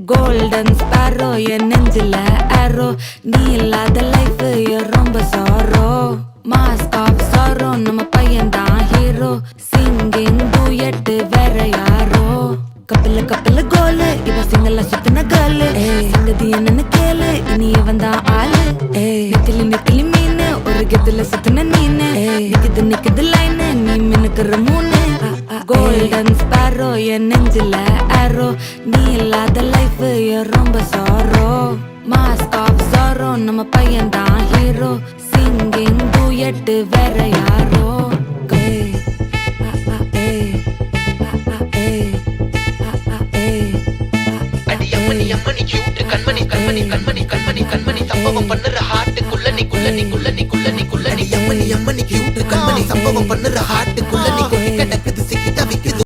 golden sparrow என் நெஞ்சில ஆரோ நீ இல்லாத லைஃப் ரொம்ப சாரோ மாஸ்க் ஆஃப் சாரோ நம்ம பையன் தான் ஹீரோ சிங்கிங் டூயட் வேற யாரோ கப்பில கப்பில கோலு இவ சிங்கல்ல சுத்தின கேர்ளு சங்கதி என்னன்னு கேளு இனி இவன் தான் ஆளு நெத்திலி நெத்திலி மீன் ஒரு கெத்துல சுத்தின நீனு நிக்குது நிக்குது லைனு நீ மினுக்குற மூணு கோல்டன் ஸ்பாரோ என் நெஞ்சில ஆரோ நீ இல்லாத லைஃப் ரொம்ப சாரோ மாஸ்க் ஆஃப் சாரோ நம்ம பையன் தான் ஹீரோ சிங்கிங் டூயட் வேற யாரோ அம்மணி கியூட் கண்மணி கண்மணி கண்மணி கண்மணி கண்மணி சம்பவம் பண்ணுற ஹார்ட்டுக்குள்ள நீ குள்ள நீ குள்ள நீ குள்ள நீ குள்ள நீ அம்மணி கியூட் கண்மணி சம்பவம் பண்ணுற ஹார்ட்டுக்குள்ள நீ